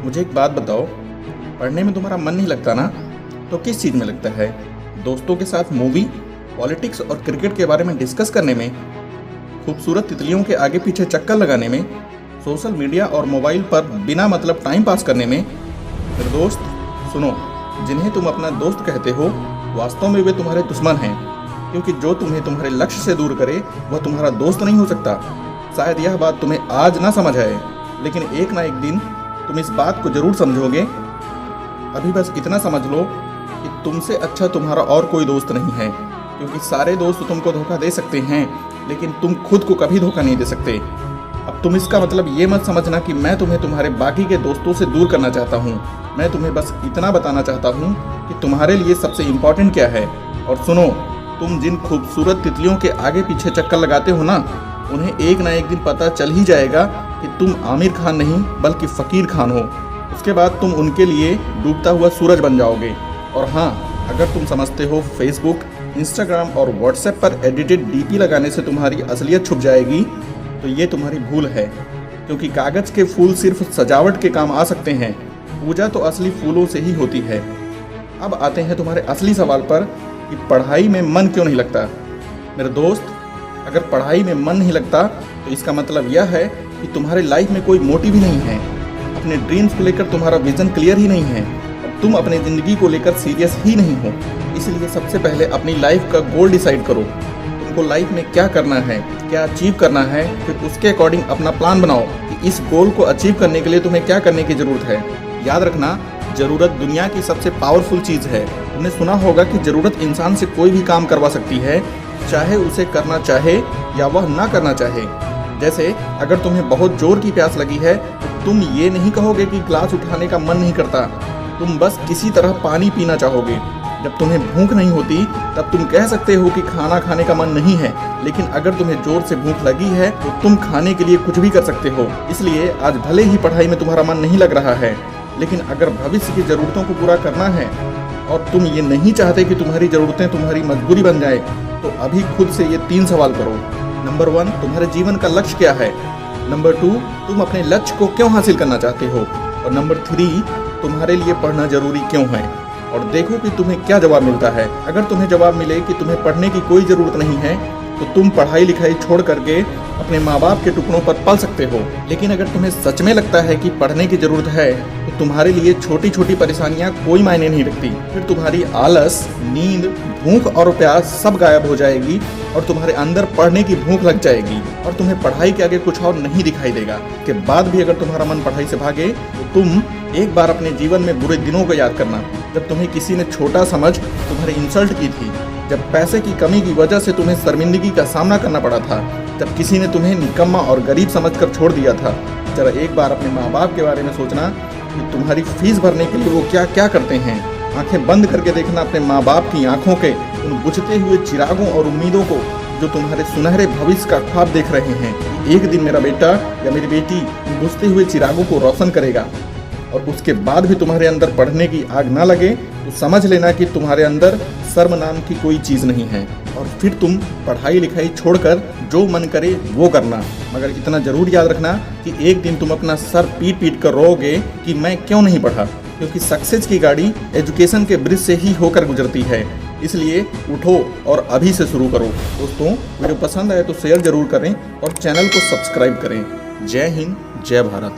मुझे एक बात बताओ, पढ़ने में तुम्हारा मन नहीं लगता ना? तो किस चीज़ में लगता है? दोस्तों के साथ मूवी, पॉलिटिक्स और क्रिकेट के बारे में डिस्कस करने में, खूबसूरत तितलियों के आगे पीछे चक्कर लगाने में, सोशल मीडिया और मोबाइल पर बिना मतलब टाइम पास करने में? फिर दोस्त सुनो, जिन्हें तुम अपना दोस्त कहते हो वास्तव में वे तुम्हारे दुश्मन हैं, क्योंकि जो तुम्हें तुम्हारे लक्ष्य से दूर करे वह तुम्हारा दोस्त नहीं हो सकता। शायद यह बात तुम्हें आज ना समझ आए, लेकिन एक ना एक दिन तुम इस बात को जरूर समझोगे। अभी बस इतना समझ लो कि तुमसे अच्छा तुम्हारा और कोई दोस्त नहीं है, क्योंकि सारे दोस्त तुमको धोखा दे सकते हैं, लेकिन तुम खुद को कभी धोखा नहीं दे सकते। अब तुम इसका मतलब ये मत समझना कि मैं तुम्हें तुम्हारे बाकी के दोस्तों से दूर करना चाहता हूँ। मैं तुम्हें बस इतना बताना चाहता हूँ कि तुम्हारे लिए सबसे इम्पोर्टेंट क्या है। और सुनो, तुम जिन खूबसूरत तितलियों के आगे पीछे चक्कर लगाते हो ना, उन्हें एक ना एक दिन पता चल ही जाएगा कि तुम आमिर खान नहीं बल्कि फ़कीर खान हो। उसके बाद तुम उनके लिए डूबता हुआ सूरज बन जाओगे। और हाँ, अगर तुम समझते हो फेसबुक, इंस्टाग्राम और व्हाट्सएप पर एडिटेड डीपी लगाने से तुम्हारी असलियत छुप जाएगी, तो ये तुम्हारी भूल है, क्योंकि कागज़ के फूल सिर्फ सजावट के काम आ सकते हैं। पूजा तो असली फूलों से ही होती है। अब आते हैं तुम्हारे असली सवाल पर कि पढ़ाई में मन क्यों नहीं लगता। मेरे दोस्त, अगर पढ़ाई में मन नहीं लगता तो इसका मतलब यह है कि तुम्हारे लाइफ में कोई मोटिव ही नहीं है। अपने ड्रीम्स को लेकर तुम्हारा विजन क्लियर ही नहीं है और तुम अपनी ज़िंदगी को लेकर सीरियस ही नहीं हो। इसलिए सबसे पहले अपनी लाइफ का गोल डिसाइड करो। तुमको लाइफ में क्या करना है, क्या अचीव करना है, फिर उसके अकॉर्डिंग अपना प्लान बनाओ कि इस गोल को अचीव करने के लिए तुम्हें क्या करने की ज़रूरत है। याद रखना, ज़रूरत दुनिया की सबसे पावरफुल चीज़ है। तुमने सुना होगा कि ज़रूरत इंसान से कोई भी काम करवा सकती है, चाहे उसे करना चाहे या वह ना करना चाहे। जैसे अगर तुम्हें बहुत जोर की प्यास लगी है तो तुम ये नहीं कहोगे कि ग्लास उठाने का मन नहीं करता, तुम बस किसी तरह पानी पीना चाहोगे। जब तुम्हें भूख नहीं होती तब तुम कह सकते हो कि खाना खाने का मन नहीं है, लेकिन अगर तुम्हें जोर से भूख लगी है तो तुम खाने के लिए कुछ भी कर सकते हो। इसलिए आज भले ही पढ़ाई में तुम्हारा मन नहीं लग रहा है, लेकिन अगर भविष्य की ज़रूरतों को पूरा करना है और तुम ये नहीं चाहते कि तुम्हारी ज़रूरतें तुम्हारी मजबूरी बन जाए, तो अभी खुद से ये 3 सवाल करो। नंबर 1, तुम्हारे जीवन का लक्ष्य क्या है? नंबर 2, तुम अपने लक्ष्य को क्यों हासिल करना चाहते हो? और नंबर 3, तुम्हारे लिए पढ़ना जरूरी क्यों है? और देखो कि तुम्हें क्या जवाब मिलता है। अगर तुम्हें जवाब मिले कि तुम्हें पढ़ने की कोई ज़रूरत नहीं है, तो तुम पढ़ाई लिखाई छोड़ करके अपने माँ बाप के टुकड़ों पर पल सकते हो। लेकिन अगर तुम्हें सच में लगता है कि पढ़ने की ज़रूरत है, तो तुम्हारे लिए छोटी छोटी परेशानियाँ कोई मायने नहीं रखती। फिर तुम्हारी आलस, नींद, भूख और प्यास सब गायब हो जाएगी और तुम्हारे अंदर पढ़ने की भूख लग जाएगी और तुम्हें पढ़ाई के आगे कुछ और नहीं दिखाई देगा। के बाद भी अगर तुम्हारा मन पढ़ाई से भागे, तो तुम एक बार अपने जीवन में बुरे दिनों को याद करना, जब तुम्हें किसी ने छोटा समझ तुम्हारी इंसल्ट की थी, जब पैसे की कमी की वजह से तुम्हें शर्मिंदगी का सामना करना पड़ा था, जब किसी ने तुम्हें निकम्मा और गरीब समझकर छोड़ दिया था। जरा एक बार अपने माँ बाप के बारे में सोचना कि तुम्हारी फीस भरने के लिए वो क्या क्या करते हैं। आंखें बंद करके देखना अपने माँ बाप की आंखों के उन बुझते हुए चिरागों और उम्मीदों को, जो तुम्हारे सुनहरे भविष्य का ख्वाब देख रहे हैं। एक दिन मेरा बेटा या मेरी बेटी उन बुझते हुए चिरागों को रोशन करेगा, और उसके बाद भी तुम्हारे अंदर पढ़ने की आग ना लगे तो समझ लेना कि तुम्हारे अंदर शर्म नाम की कोई चीज़ नहीं है, और फिर तुम पढ़ाई लिखाई छोड़कर जो मन करे वो करना। मगर इतना जरूर याद रखना कि एक दिन तुम अपना सर पीट पीट कर रोओगे कि मैं क्यों नहीं पढ़ा, क्योंकि सक्सेस की गाड़ी एजुकेशन के ब्रिज से ही होकर गुजरती है। इसलिए उठो और अभी से शुरू करो। दोस्तों, वीडियो पसंद आए तो शेयर जरूर करें और चैनल को सब्सक्राइब करें। जय हिंद, जय भारत।